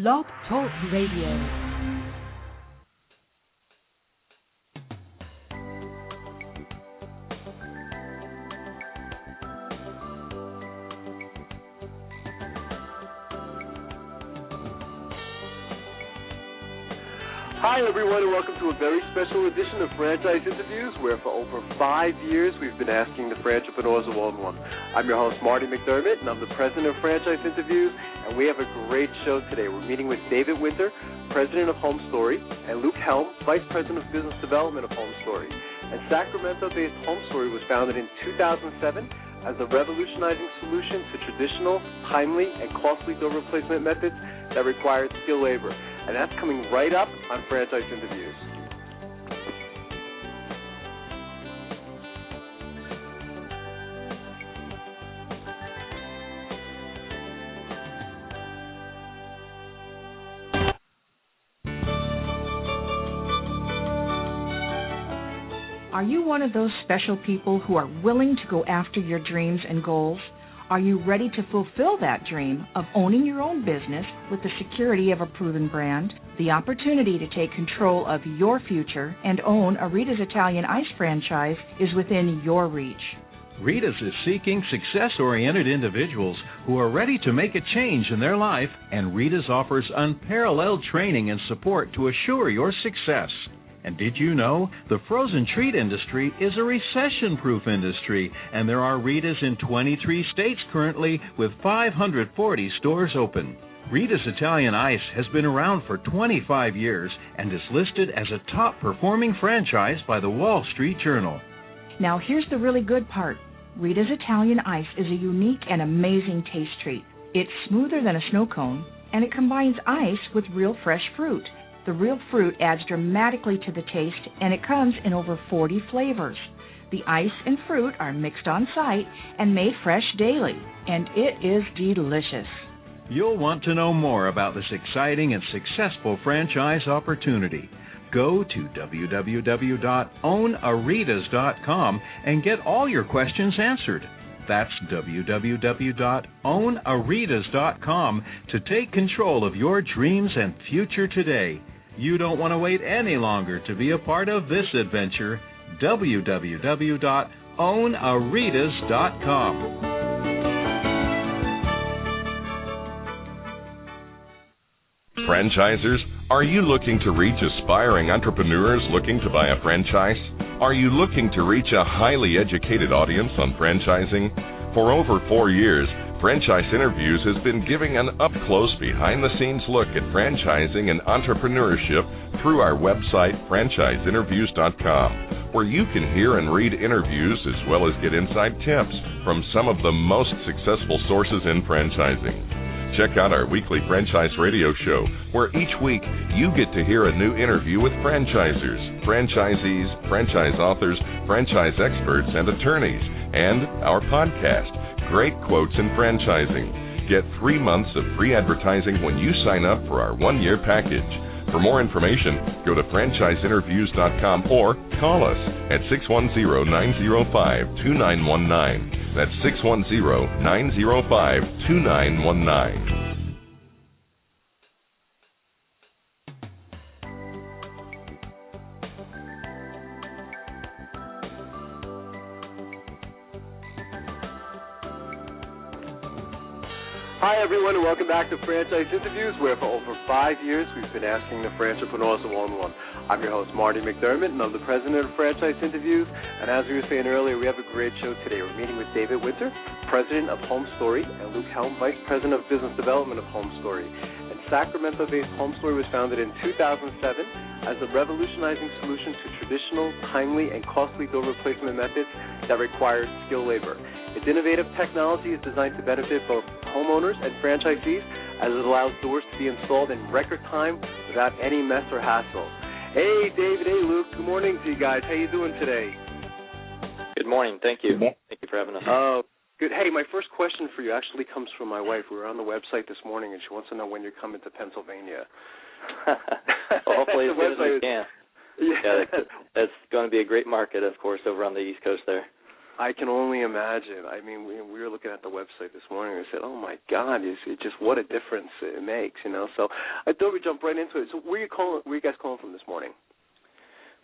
Blog Talk Radio. Hi, everyone, and welcome to a very special edition of Franchise Interviews, where for over 5 years we've been asking the franchipreneurs of one-on-one. I'm your host, Marty McDermott, and I'm the president of Franchise Interviews, and we have a great show today. We're meeting with David Winter, president of HomeStory, and Luke Helm, vice president of business development of HomeStory. And Sacramento-based HomeStory was founded in 2007 as a revolutionizing solution to traditional, timely, and costly door replacement methods that required skilled labor. And that's coming right up on Franchise Interviews. Are you one of those special people who are willing to go after your dreams and goals? Are you ready to fulfill that dream of owning your own business with the security of a proven brand? The opportunity to take control of your future and own a Rita's Italian Ice franchise is within your reach. Rita's is seeking success-oriented individuals who are ready to make a change in their life, and Rita's offers unparalleled training and support to assure your success. And did you know the frozen treat industry is a recession-proof industry, and there are Rita's in 23 states currently with 540 stores open. Rita's Italian Ice has been around for 25 years and is listed as a top-performing franchise by the Wall Street Journal. Now here's the really good part. Rita's Italian Ice is a unique and amazing taste treat. It's smoother than a snow cone, and it combines ice with real fresh fruit. The real fruit adds dramatically to the taste, and it comes in over 40 flavors. The ice and fruit are mixed on site and made fresh daily, and it is delicious. You'll want to know more about this exciting and successful franchise opportunity. Go to www.ownaritas.com and get all your questions answered. That's www.ownaritas.com to take control of your dreams and future today. You don't want to wait any longer to be a part of this adventure. www.ownaritas.com. Franchisers, are you looking to reach aspiring entrepreneurs looking to buy a franchise? Are you looking to reach a highly educated audience on franchising? For over 4 years, Franchise Interviews has been giving an up-close, behind-the-scenes look at franchising and entrepreneurship through our website, franchiseinterviews.com, where you can hear and read interviews as well as get inside tips from some of the most successful sources in franchising. Check out our weekly franchise radio show, where each week you get to hear a new interview with franchisers, franchisees, franchise authors, franchise experts, and attorneys, and our podcast, Great Quotes in Franchising. Get 3 months of free advertising when you sign up for our 1-year package. For more information, go to franchiseinterviews.com or call us at 610-905-2919. That's 610-905-2919. Hi, everyone, and welcome back to Franchise Interviews, where for over 5 years we've been asking the franchipreneurs of one-on-one. I'm your host, Marty McDermott, and I'm the president of Franchise Interviews. And as we were saying earlier, we have a great show today. We're meeting with David Winter, president of HomeStory, and Luke Helm, vice president of business development of HomeStory. And Sacramento-based HomeStory was founded in 2007 as a revolutionizing solution to traditional, timely, and costly door replacement methods that required skilled labor. Its innovative technology is designed to benefit both homeowners and franchisees, as it allows doors to be installed in record time without any mess or hassle. Hey, David. Hey, Luke. Good morning to you guys. How you doing today? Good morning. Thank you. Thank you for having us. Oh, good. Hey, my first question for you actually comes from my wife. We were on the website this morning, and she wants to know when you're coming to Pennsylvania. Well, hopefully as soon as we can. Yeah. That's going to be a great market, of course, over on the East Coast there. I can only imagine. I mean, we were looking at the website this morning and said, "Oh my God, it's just what a difference it makes," you know. So I thought we'd jump right into it. So where are you guys calling from this morning?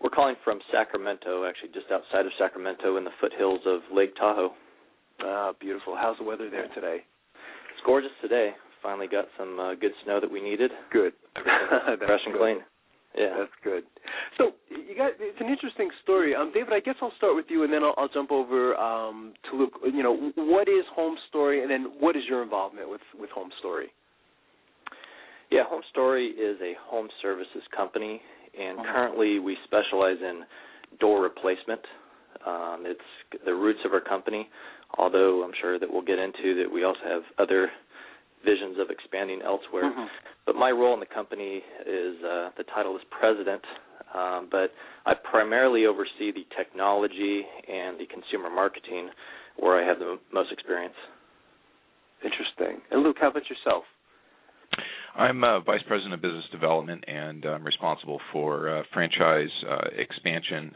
We're calling from Sacramento, actually just outside of Sacramento in the foothills of Lake Tahoe. Ah, beautiful. How's the weather there today? It's gorgeous today. Finally got some good snow that we needed. Good. Fresh and clean. Yeah. That's good. So it's an interesting story. David, I guess I'll start with you, and then I'll jump over to Luke. You know, what is HomeStory, and then what is your involvement with HomeStory? Yeah, HomeStory is a home services company, and currently we specialize in door replacement. It's the roots of our company, although I'm sure that we'll get into that we also have other visions of expanding elsewhere. But my role in the company is, the title is President, but I primarily oversee the technology and the consumer marketing where I have the most experience. Interesting. And Luke, how about yourself? I'm Vice President of Business Development, and I'm responsible for franchise expansion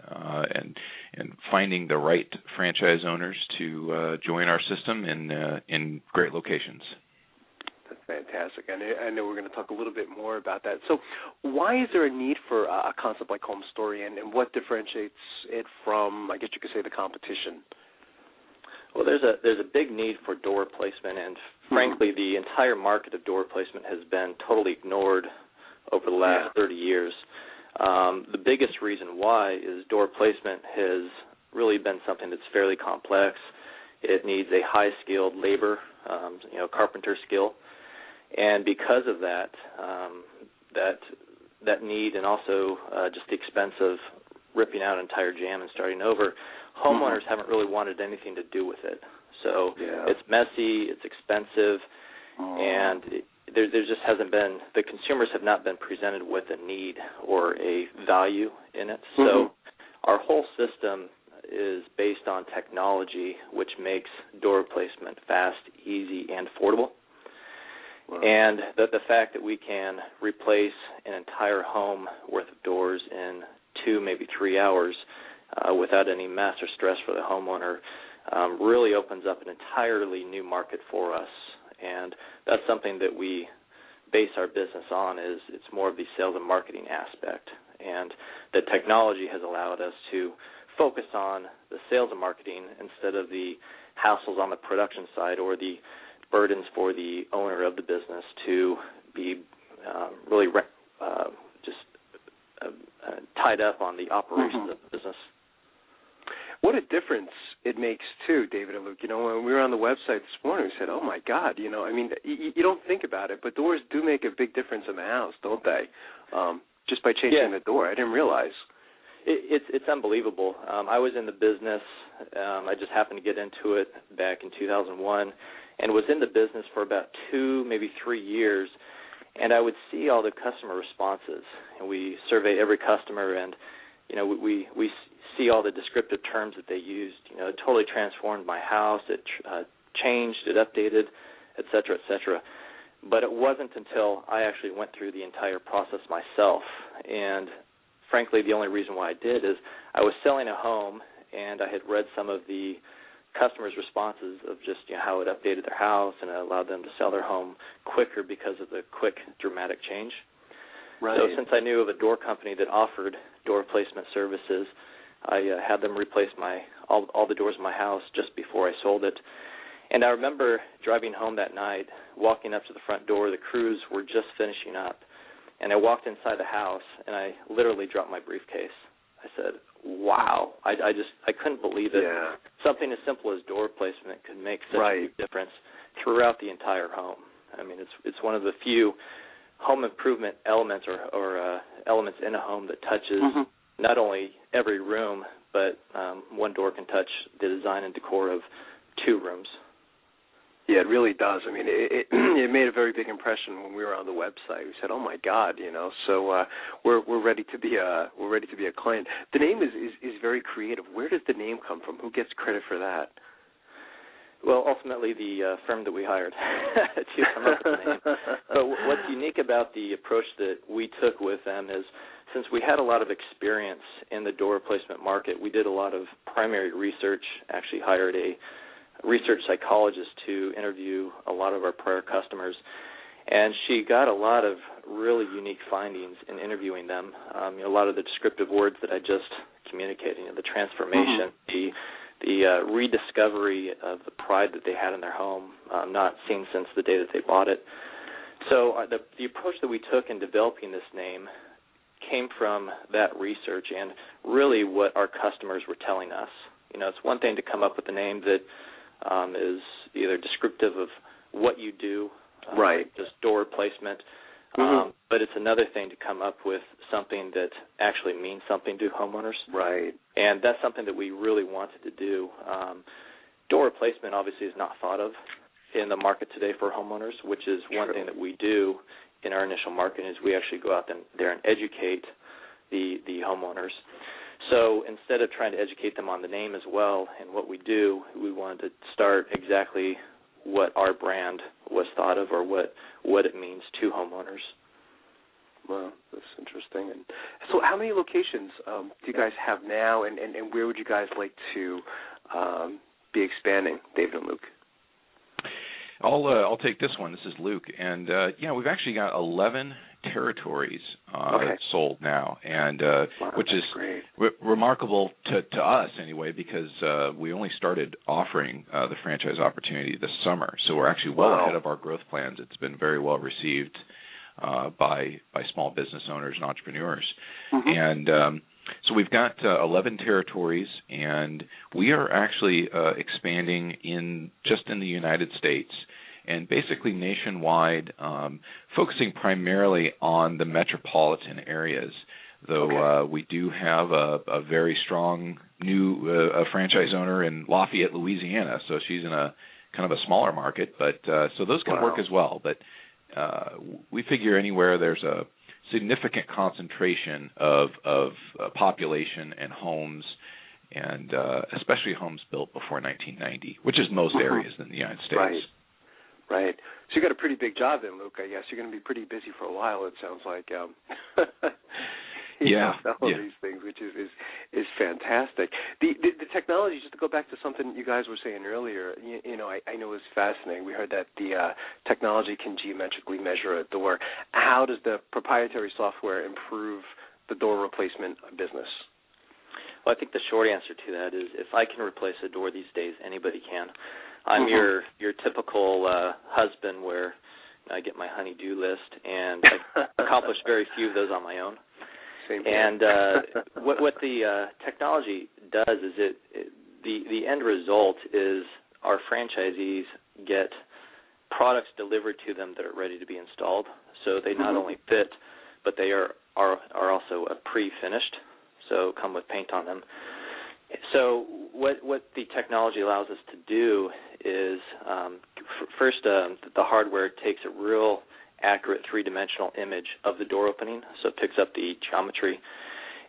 and finding the right franchise owners to join our system in great locations. That's fantastic. I know we're going to talk a little bit more about that. So why is there a need for a concept like HomeStory, and what differentiates it from, I guess you could say, the competition? Well, there's a big need for door replacement, and frankly, the entire market of door replacement has been totally ignored over the last 30 years. The biggest reason why is door replacement has really been something that's fairly complex. It needs a high-skilled labor, carpenter skill. And because of that, that need, and also just the expense of ripping out an entire jam and starting over, homeowners haven't really wanted anything to do with it. So it's messy, it's expensive, and there just hasn't been, the consumers have not been presented with a need or a value in it. So our whole system is based on technology, which makes door replacement fast, easy, and affordable. Wow. And the fact that we can replace an entire home worth of doors in 2, maybe 3 hours without any mess or stress for the homeowner really opens up an entirely new market for us. And that's something that we base our business on, is it's more of the sales and marketing aspect. And the technology has allowed us to focus on the sales and marketing instead of the hassles on the production side or the burdens for the owner of the business to be really tied up on the operations of the business. What a difference it makes, too, David and Luke. You know, when we were on the website this morning, we said, oh, my God, you know, I mean, you don't think about it, but doors do make a big difference in the house, don't they? Just by changing the door. I didn't realize. It's unbelievable. I was in the business. I just happened to get into it back in 2001 and was in the business for about 2, maybe 3 years, and I would see all the customer responses. And we survey every customer, and, you know, we see all the descriptive terms that they used. You know, it totally transformed my house. It changed, it updated, et cetera, et cetera. But it wasn't until I actually went through the entire process myself. And frankly, the only reason why I did is I was selling a home, and I had read some of the customers' responses of just, you know, how it updated their house and it allowed them to sell their home quicker because of the quick, dramatic change. Right. So since I knew of a door company that offered door replacement services, I had them replace all the doors in my house just before I sold it. And I remember driving home that night, walking up to the front door. The crews were just finishing up. And I walked inside the house, and I literally dropped my briefcase. I said, wow. I couldn't believe it. Yeah. Something as simple as door replacement could make such a big difference throughout the entire home. I mean, it's one of the few home improvement elements or elements in a home that touches not only every room, but one door can touch the design and decor of 2 rooms. Yeah, it really does. I mean, it made a very big impression when we were on the website. We said, "Oh my God," you know. So we're ready to be a client. The name is very creative. Where does the name come from? Who gets credit for that? Well, ultimately, the firm that we hired to come up with the name. But what's unique about the approach that we took with them is, since we had a lot of experience in the door replacement market, we did a lot of primary research, actually hired a research psychologist to interview a lot of our prior customers, and she got a lot of really unique findings in interviewing them. A lot of the descriptive words that I just communicated, the transformation, the rediscovery of the pride that they had in their home, not seen since the day that they bought it. So the approach that we took in developing this name came from that research and really what our customers were telling us. It's one thing to come up with a name that is either descriptive of what you do, right, just door replacement, but it's another thing to come up with something that actually means something to homeowners. Right. And that's something that we really wanted to do. Door replacement obviously is not thought of in the market today for homeowners, which is one thing that we do in our initial marketing is we actually go out there and educate the homeowners. So instead of trying to educate them on the name as well and what we do, we wanted to start exactly what our brand was thought of or what it means to homeowners. Well, that's interesting. And so how many locations do you guys have now, and where would you guys like to be expanding, David and Luke? I'll take this one. This is Luke, and we've actually got 11 territories sold now, and which is remarkable to us anyway, because we only started offering the franchise opportunity this summer, so we're actually well ahead of our growth plans. It's been very well received by small business owners and entrepreneurs, and so we've got 11 territories, and we are actually expanding in the United States and basically nationwide, focusing primarily on the metropolitan areas, though we do have a very strong new franchise owner in Lafayette, Louisiana, so she's in a kind of a smaller market, but so those can work as well. But we figure anywhere there's a significant concentration of population and homes, and especially homes built before 1990, which is most areas in the United States. Right. So you got a pretty big job then, Luke. I guess you're going to be pretty busy for a while, it sounds like. All these things, which is fantastic. The technology, just to go back to something you guys were saying earlier, I know it was fascinating. We heard that the technology can geometrically measure a door. How does the proprietary software improve the door replacement business? Well, I think the short answer to that is if I can replace a door these days, anybody can. I'm your typical husband where I get my honey-do list, and I accomplish very few of those on my own. Same here. And what the technology does is the end result is our franchisees get products delivered to them that are ready to be installed. So they not only fit, but they are also pre-finished, so come with paint on them. So what the technology allows us to do is, first, the hardware takes a real accurate three-dimensional image of the door opening, so it picks up the geometry.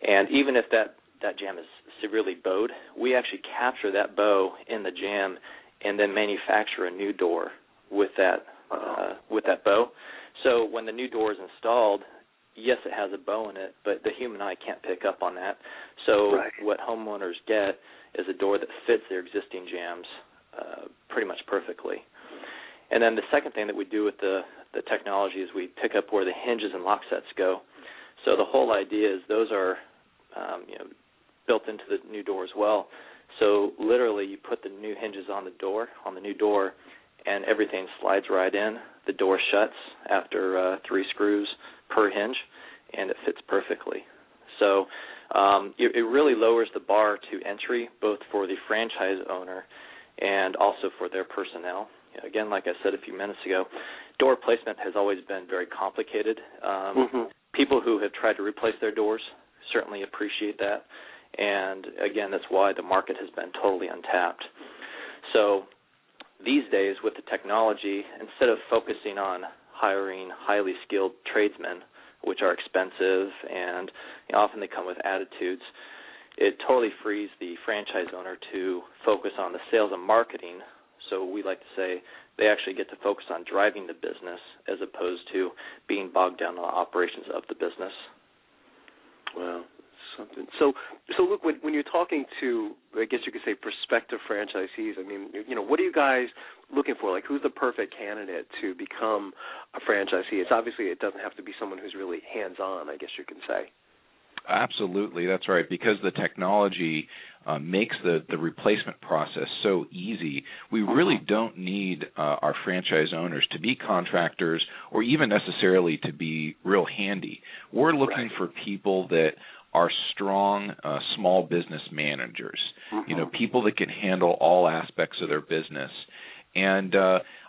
And even if that jamb is severely bowed, we actually capture that bow in the jamb and then manufacture a new door with that bow. So when the new door is installed, yes, it has a bow in it, but the human eye can't pick up on that. So what homeowners get is a door that fits their existing jambs pretty much perfectly. And then the second thing that we do with the technology is we pick up where the hinges and lock sets go. So the whole idea is those are built into the new door as well. So literally you put the new hinges on the new door, and everything slides right in. The door shuts after 3 screws per hinge, and it fits perfectly. So it really lowers the bar to entry, both for the franchise owner and also for their personnel. Again, like I said a few minutes ago, door placement has always been very complicated. People who have tried to replace their doors certainly appreciate that, and again, that's why the market has been totally untapped. So these days, with the technology, instead of focusing on hiring highly skilled tradesmen, which are expensive and often they come with attitudes, it totally frees the franchise owner to focus on the sales and marketing So we like to say they actually get to focus on driving the business as opposed to being bogged down in the operations of the business. Wow, something. So look, when you're talking to, I guess you could say, prospective franchisees, I mean, what are you guys looking for? Like, who's the perfect candidate to become a franchisee? It's obviously, it doesn't have to be someone who's really hands-on, I guess you can say. Absolutely, that's right. Because the technology makes the replacement process so easy, we really don't need our franchise owners to be contractors or even necessarily to be real handy. We're looking for people that are strong small business managers, people that can handle all aspects of their business. And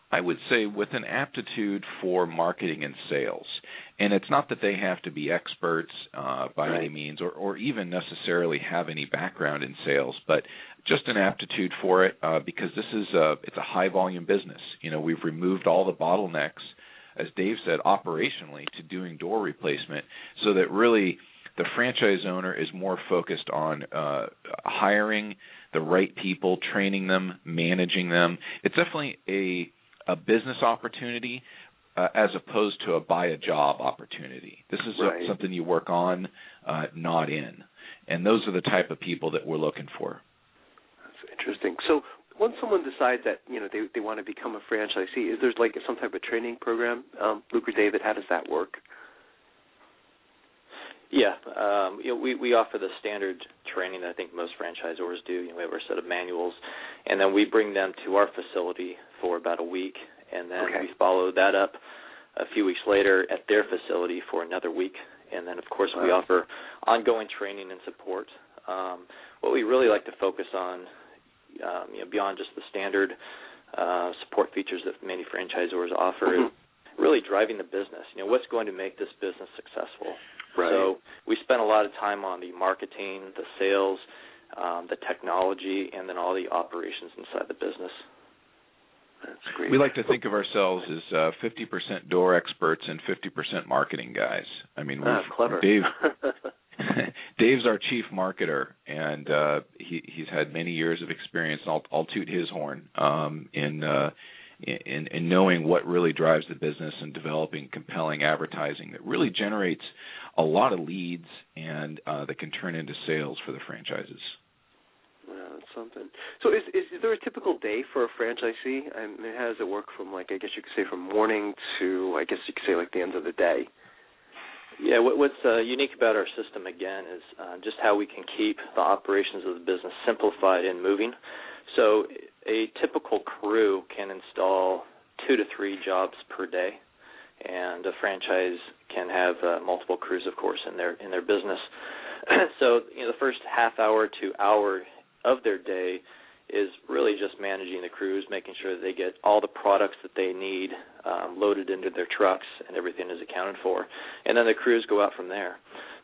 I would say with an aptitude for marketing and sales. And it's not that they have to be experts by any means or even necessarily have any background in sales, but just an aptitude for it because this is it's a high-volume business. We've removed all the bottlenecks, as Dave said, operationally to doing door replacement so that really the franchise owner is more focused on hiring the right people, training them, managing them. It's definitely a business opportunity as opposed to a buy-a-job opportunity. This is something you work on, not in. And those are the type of people that we're looking for. That's interesting. So once someone decides that, they want to become a franchisee, is there like some type of training program? Luke or David, how does that work? Yeah, we offer the standard training that I think most franchisors do. We have our set of manuals, and then we bring them to our facility for about a week, and then we follow that up a few weeks later at their facility for another week, and then, of course, we offer ongoing training and support. What we really like to focus on, beyond just the standard support features that many franchisors offer, is really driving the business. What's going to make this business successful? Right. So we spend a lot of time on the marketing, the sales, the technology, and then all the operations inside the business. That's great. We like to think of ourselves as 50% door experts and 50% marketing guys. I mean, clever. Dave's our chief marketer, and he's had many years of experience. I'll toot his horn in knowing what really drives the business and developing compelling advertising that really generates a lot of leads and that can turn into sales for the franchises. Wow, that's something. So is there a typical day for a franchisee? I mean, how does it work from, I guess you could say from morning to, I guess you could say, the end of the day? Yeah, what's unique about our system, again, is just how we can keep the operations of the business simplified and moving. So a typical crew can install 2 to 3 jobs per day, and a franchise can have multiple crews, of course, in their business. So the first half hour to hour of their day is really just managing the crews, making sure that they get all the products that they need loaded into their trucks and everything is accounted for. And then the crews go out from there.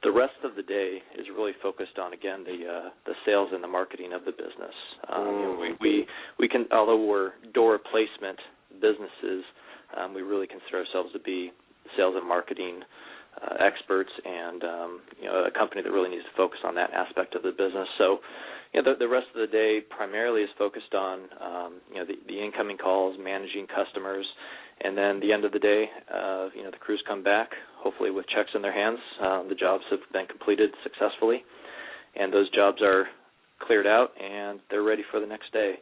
The rest of the day is really focused on, again, the sales and the marketing of the business. We can, although we're door replacement businesses, we really consider ourselves to be sales and marketing experts and a company that really needs to focus on that aspect of the business. So the rest of the day primarily is focused on the incoming calls, managing customers, and then the end of the day, the crews come back, hopefully with checks in their hands. The jobs have been completed successfully, and those jobs are cleared out, and they're ready for the next day.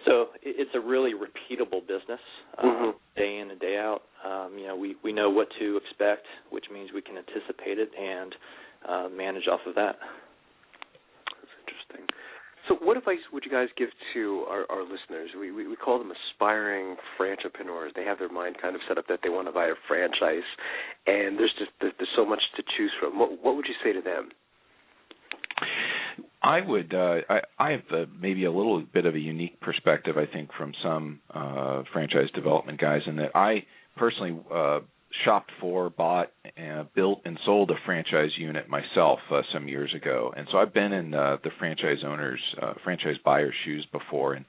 So it's a really repeatable business, day in and day out. We know what to expect, which means we can anticipate it and manage off of that. That's interesting. So what advice would you guys give to our listeners? We call them aspiring franchipreneurs. They have their mind kind of set up that they want to buy a franchise, and there's so much to choose from. What would you say to them? I would. I have maybe a little bit of a unique perspective, I think, from some franchise development guys, in that I personally shopped for, bought, built, and sold a franchise unit myself some years ago, and so I've been in the franchise owners, franchise buyers' shoes before. And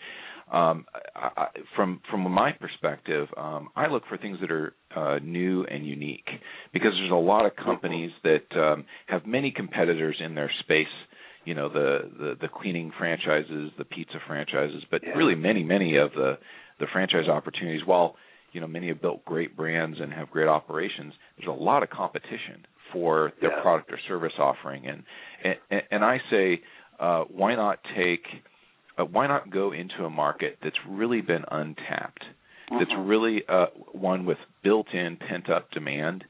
from my perspective, I look for things that are new and unique, because there's a lot of companies that have many competitors in their space. the cleaning franchises, the pizza franchises, but really many of the franchise opportunities, while many have built great brands and have great operations, there's a lot of competition for their product or service offering. And I say, why not go into a market that's really been untapped, that's really one with built-in pent-up demand,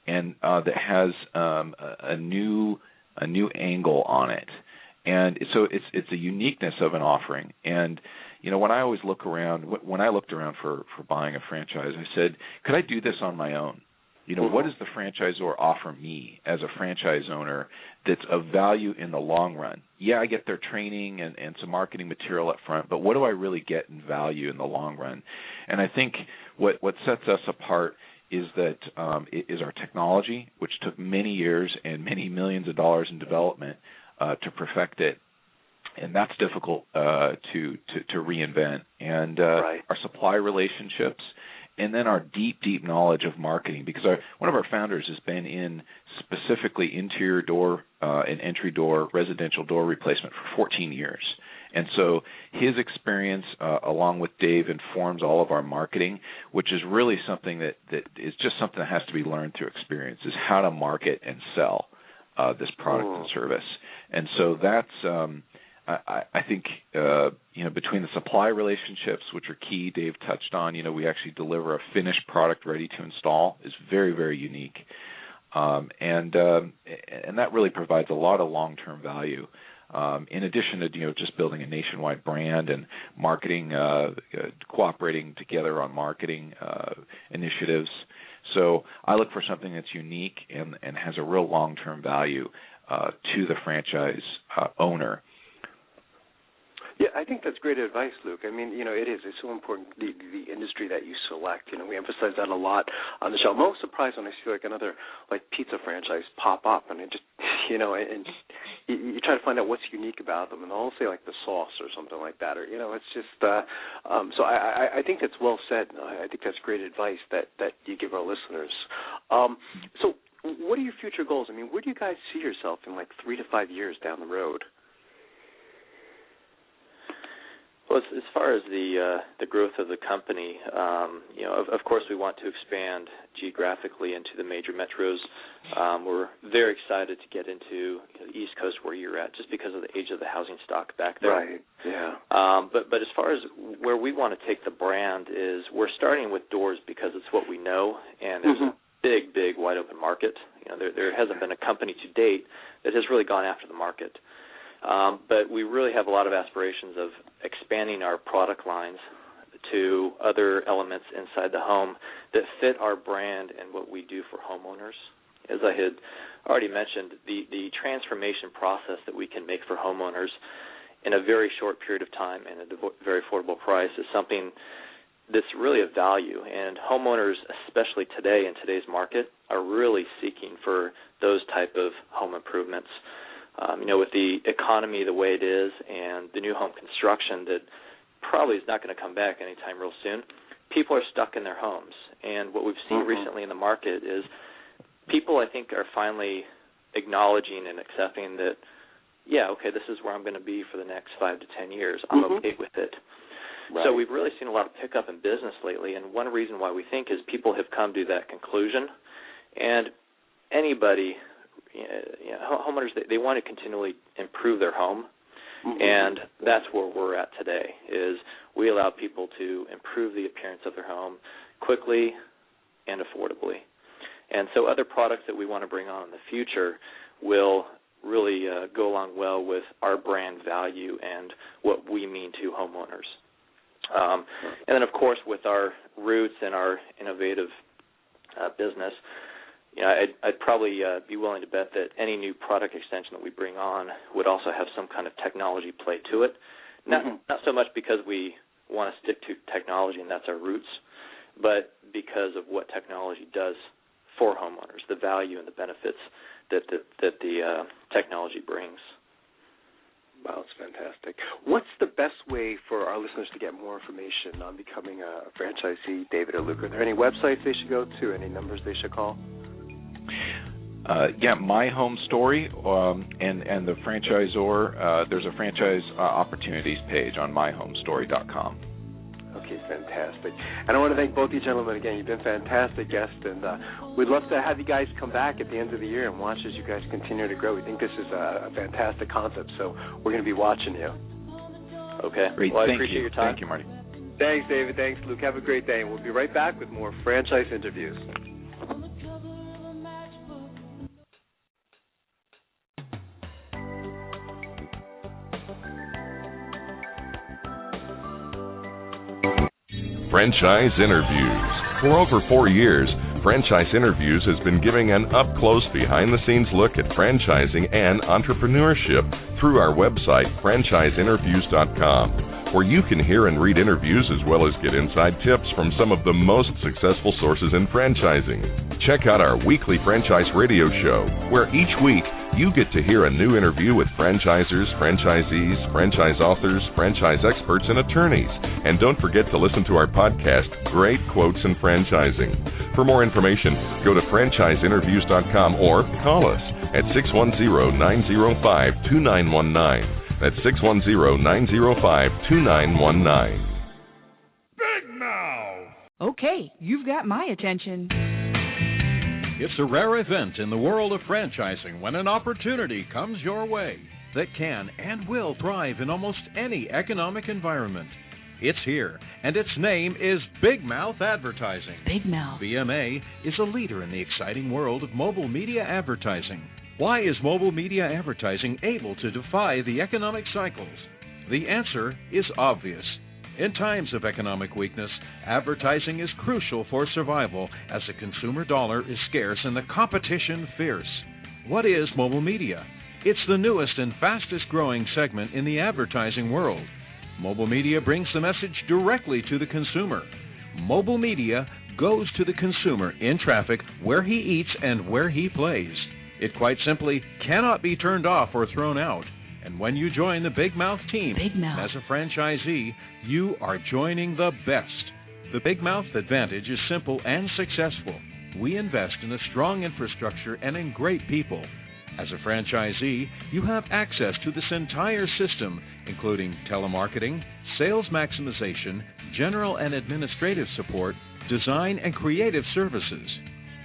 and that has a new angle on it. And so it's a uniqueness of an offering. And when I always look around, when I looked around for buying a franchise, I said, could I do this on my own? What does the franchisor offer me as a franchise owner that's of value in the long run? Yeah, I get their training and some marketing material up front, but what do I really get in value in the long run? And I think what sets us apart is that is our technology, which took many years and many millions of dollars in development to perfect it. And that's difficult to reinvent. And our supply relationships, and then our deep knowledge of marketing, because one of our founders has been in specifically interior door and entry door, residential door replacement for 14 years. And so his experience, along with Dave, informs all of our marketing, which is really something that is just something that has to be learned through experience, is how to market and sell this product and service. And so that's I think between the supply relationships, which are key, Dave touched on, we actually deliver a finished product ready to install, is very, very unique. And that really provides a lot of long-term value. In addition to just building a nationwide brand and marketing, cooperating together on marketing initiatives. So I look for something that's unique and has a real long-term value to the franchise owner. Yeah, I think that's great advice, Luke. I mean, it's so important, the industry that you select. We emphasize that a lot on the show. I'm most surprised when I see another pizza franchise pop up, and it just, and you try to find out what's unique about them, and they'll say the sauce or something like that, or it's just. So I think that's well said. I think that's great advice that you give our listeners. So what are your future goals? I mean, where do you guys see yourself in 3 to 5 years down the road? Well, as far as the growth of the company, of course we want to expand geographically into the major metros. We're very excited to get into the East Coast where you're at, just because of the age of the housing stock back there. Right. Yeah. But as far as where we want to take the brand is, we're starting with doors because it's what we know, and there's a big wide open market. There hasn't been a company to date that has really gone after the market. But we really have a lot of aspirations of expanding our product lines to other elements inside the home that fit our brand and what we do for homeowners. As I had already mentioned, the transformation process that we can make for homeowners in a very short period of time and at a very affordable price is something that's really of value. And homeowners, especially today in today's market, are really seeking for those type of home improvements. With the economy the way it is and the new home construction that probably is not going to come back anytime real soon, people are stuck in their homes. And what we've seen recently in the market is people, I think, are finally acknowledging and accepting that, this is where I'm going to be for the next 5 to 10 years. I'm okay with it. Right. So we've really seen a lot of pickup in business lately, and one reason why we think is people have come to that conclusion. And anybody, homeowners, they want to continually improve their home, and that's where we're at today, is we allow people to improve the appearance of their home quickly and affordably. And so other products that we want to bring on in the future will really go along well with our brand value and what we mean to homeowners. And then, of course, with our roots and our innovative business, I'd probably be willing to bet that any new product extension that we bring on would also have some kind of technology play to it. Not so much because we want to stick to technology and that's our roots, but because of what technology does for homeowners, the value and the benefits that the technology brings. Wow, it's fantastic. What's the best way for our listeners to get more information on becoming a franchisee, David or Luke? Are there any websites they should go to, any numbers they should call? My Home Story, and the franchisor. There's a franchise opportunities page on myhomestory.com. Okay, fantastic. And I want to thank both you gentlemen again. You've been fantastic guests, and we'd love to have you guys come back at the end of the year and watch as you guys continue to grow. We think this is a fantastic concept, so we're going to be watching you. Okay. Great. Well, I Thank appreciate you. your time. Thank you, Marty. Thanks, David. Thanks, Luke. Have a great day, and we'll be right back with more franchise interviews. Franchise Interviews. For over 4 years, Franchise Interviews has been giving an up-close, behind-the-scenes look at franchising and entrepreneurship through our website, franchiseinterviews.com, where you can hear and read interviews as well as get inside tips from some of the most successful sources in franchising. Check out our weekly franchise radio show, where each week you get to hear a new interview with franchisers, franchisees, franchise authors, franchise experts, and attorneys. And don't forget to listen to our podcast, Great Quotes in Franchising. For more information, go to franchiseinterviews.com or call us at 610-905-2919. That's 610-905-2919. Big Mouth! Okay, you've got my attention. It's a rare event in the world of franchising when an opportunity comes your way that can and will thrive in almost any economic environment. It's here, and its name is Big Mouth Advertising. Big Mouth. BMA is a leader in the exciting world of mobile media advertising. Why is mobile media advertising able to defy the economic cycles? The answer is obvious. In times of economic weakness, advertising is crucial for survival as the consumer dollar is scarce and the competition fierce. What is mobile media? It's the newest and fastest growing segment in the advertising world. Mobile media brings the message directly to the consumer. Mobile media goes to the consumer in traffic, where he eats and where he plays. It quite simply cannot be turned off or thrown out. And when you join the Big Mouth team as a franchisee, you are joining the best. The Big Mouth advantage is simple and successful. We invest in a strong infrastructure and in great people. As a franchisee, you have access to this entire system, including telemarketing, sales maximization, general and administrative support, design and creative services,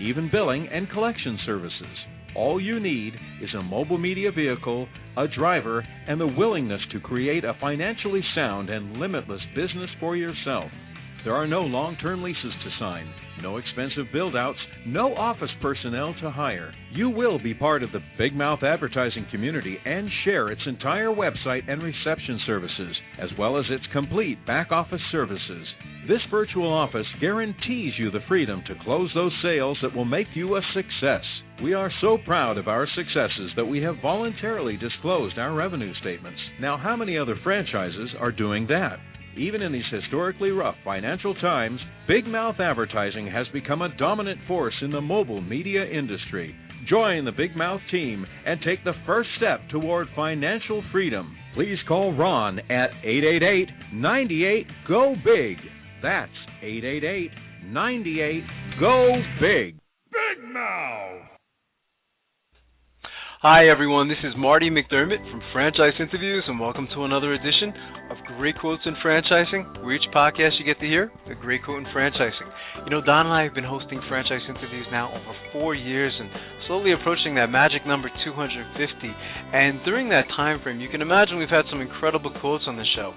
even billing and collection services. All you need is a mobile media vehicle, a driver, and the willingness to create a financially sound and limitless business for yourself. There are no long-term leases to sign, no expensive build-outs, no office personnel to hire. You will be part of the Big Mouth advertising community and share its entire website and reception services, as well as its complete back-office services. This virtual office guarantees you the freedom to close those sales that will make you a success. We are so proud of our successes that we have voluntarily disclosed our revenue statements. Now, how many other franchises are doing that? Even in these historically rough financial times, Big Mouth advertising has become a dominant force in the mobile media industry. Join the Big Mouth team and take the first step toward financial freedom. Please call Ron at 888-98-GO-BIG. That's 888-98-GO-BIG. Big Mouth! Hi everyone, this is Marty McDermott from Franchise Interviews, and welcome to another edition of Great Quotes in Franchising, where each podcast you get to hear a great quote in franchising. You know, Don and I have been hosting Franchise Interviews now over 4 years and slowly approaching that magic number 250. And during that time frame, you can imagine we've had some incredible quotes on the show.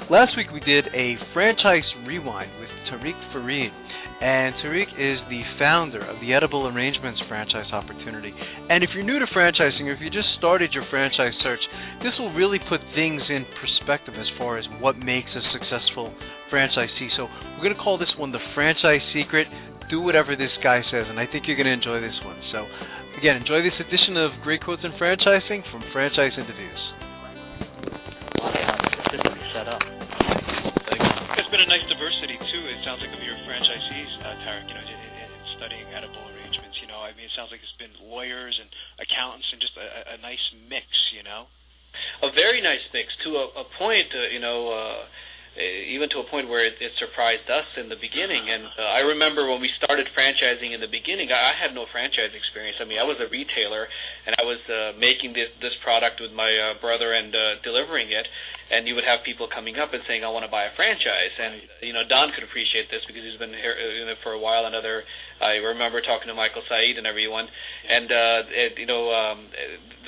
Last week we did a Franchise Rewind with Tariq Fareed. And Tariq is the founder of the Edible Arrangements franchise opportunity. And if you're new to franchising, or if you just started your franchise search, this will really put things in perspective as far as what makes a successful franchisee. So we're going to call this one the Franchise Secret. Do whatever this guy says, and I think you're going to enjoy this one. So again, enjoy this edition of Great Quotes in Franchising from Franchise Interviews. Set up. There's been a nice diversity too. It sounds like of your franchisees, Tarek. You know, in studying edible arrangements. You know, I mean, it sounds like it's been lawyers and accountants and just a nice mix. You know, a very nice mix to a point. even to a point where it surprised us in the beginning. And I remember when we started franchising in the beginning, I had no franchise experience. I mean, I was a retailer, and I was making this product with my brother and delivering it. And you would have people coming up and saying, I want to buy a franchise. And, Don could appreciate this because he's been here for a while. I remember talking to Michael Said and everyone. And,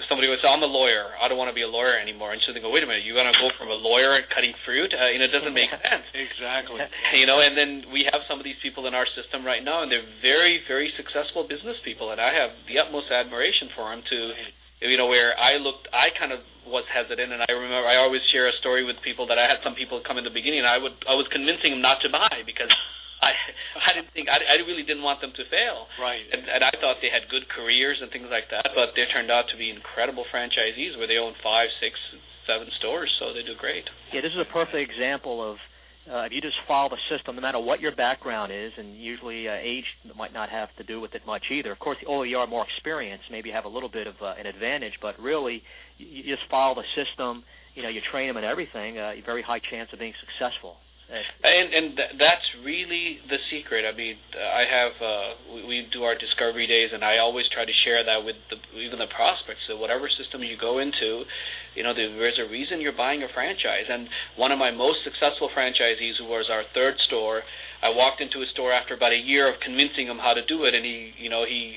somebody would say, I'm a lawyer. I don't want to be a lawyer anymore. And so they go, wait a minute, you're going to go from a lawyer and cutting fruit? It doesn't make sense. Exactly. And then we have some of these people in our system right now, and they're very, very successful business people. And I have the utmost admiration for them to... where I kind of was hesitant, and I remember I always share a story with people that I had some people come in the beginning, and I was convincing them not to buy because I really didn't want them to fail. Right. And I thought they had good careers and things like that, but they turned out to be incredible franchisees where they own 5, 6, 7 stores, so they do great. Yeah, this is a perfect example of if you just follow the system, no matter what your background is, and usually age might not have to do with it much either. Of course, the older you are, more experienced, maybe you have a little bit of an advantage, but really, you just follow the system, you train them and everything, a very high chance of being successful. And that's really the secret. I mean, we do our discovery days, and I always try to share that with even the prospects. So whatever system you go into, there's a reason you're buying a franchise. And one of my most successful franchisees, who was our third store, I walked into his store after about a year of convincing him how to do it, and he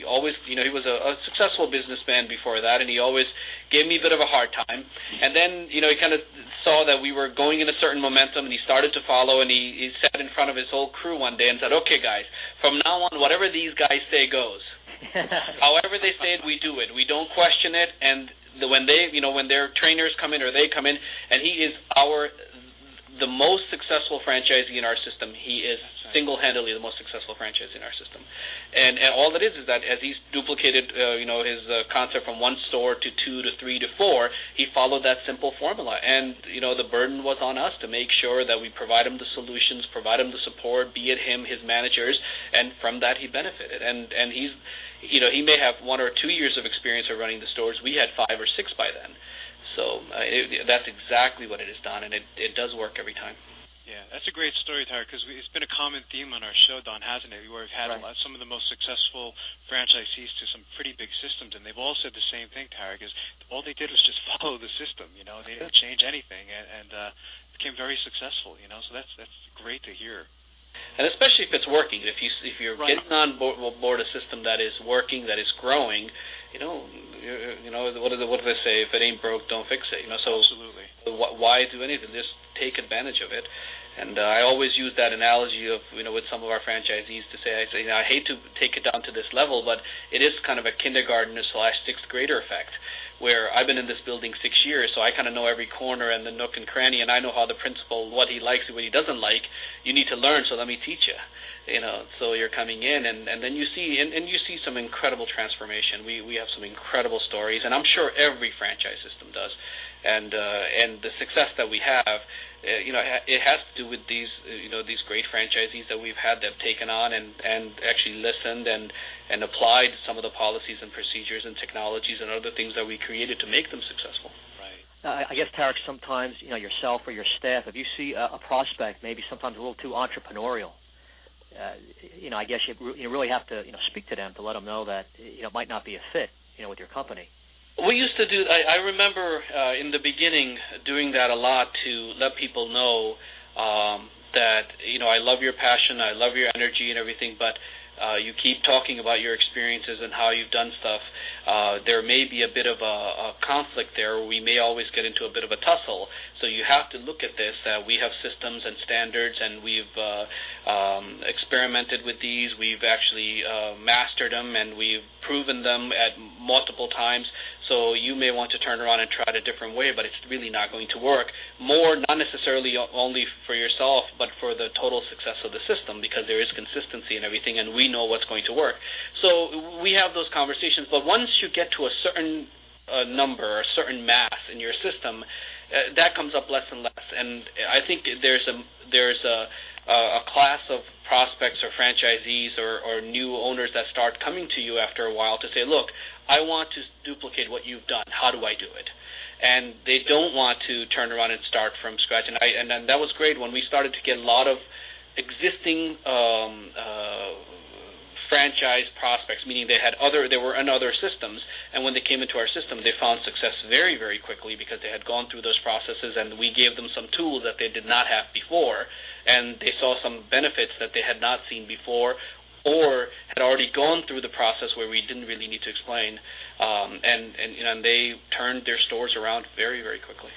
always, he was a successful businessman before that, and he always gave me a bit of a hard time. And then, he kind of saw that we were going in a certain momentum, and he started to follow, and he sat in front of his whole crew one day and said, okay, guys, from now on, whatever these guys say goes. However they say it, we do it. We don't question it, and when their trainers come in or they come in, and he is the most successful franchisee in our system. He is single-handedly the most successful franchisee in our system. And all it is that as he's duplicated, his concept from 1 store to 2 to 3 to 4, he followed that simple formula. And, the burden was on us to make sure that we provide him the solutions, provide him the support, be it him, his managers, and from that he benefited. And he's, he may have 1 or 2 years of experience of running the stores. We had 5 or 6 by then. So that's exactly what it has done, and it does work every time. Yeah, that's a great story, Tarek, because it's been a common theme on our show, Don, hasn't it, where we've had some of the most successful franchisees to some pretty big systems, and they've all said the same thing, Tarek, is all they did was just follow the system, They didn't change anything, and became very successful, So that's great to hear. And especially if it's working, if you're getting on board a system that is working, that is growing, what do they say? If it ain't broke, don't fix it. So absolutely. Why do anything? Just take advantage of it. And I always use that analogy of with some of our franchisees to say, I hate to take it down to this level, but it is kind of a kindergartner/6th grader effect, where I've been in this building 6 years, so I kind of know every corner and the nook and cranny, and I know how the principal, what he likes and what he doesn't like. You need to learn, so let me teach you. So you're coming in, and then you see some incredible transformation. We have some incredible stories, and I'm sure every franchise system does. And the success that we have, it has to do with these great franchisees that we've had that have taken on and actually listened and applied some of the policies and procedures and technologies and other things that we created to make them successful. I guess, Tarek, sometimes yourself or your staff, if you see a prospect maybe sometimes a little too entrepreneurial, I guess you really have to speak to them to let them know that it might not be a fit with your company. We used to do. I remember in the beginning doing that a lot to let people know that I love your passion, I love your energy and everything, but you keep talking about your experiences and how you've done stuff. There may be a bit of a conflict there. We may always get into a bit of a tussle. So you have to look at this. We have systems and standards, and we've experimented with these. We've actually mastered them, and we've proven them at multiple times. So you may want to turn around and try it a different way, but it's really not going to work. More, not necessarily only for yourself, but for the total success of the system, because there is consistency and everything, and we know what's going to work. So we have those conversations, but once you get to a certain number, a certain mass in your system, that comes up less and less. And I think there's a class of prospects or franchisees or new owners that start coming to you after a while to say, look, I want to duplicate what you've done. How do I do it? and they don't want to turn around and start from scratch. And that was great when we started to get a lot of existing franchise prospects, meaning they were in other systems, and when they came into our system, they found success very, very quickly because they had gone through those processes, and we gave them some tools that they did not have before, and they saw some benefits that they had not seen before, or had already gone through the process where we didn't really need to explain, and they turned their stores around very, very quickly.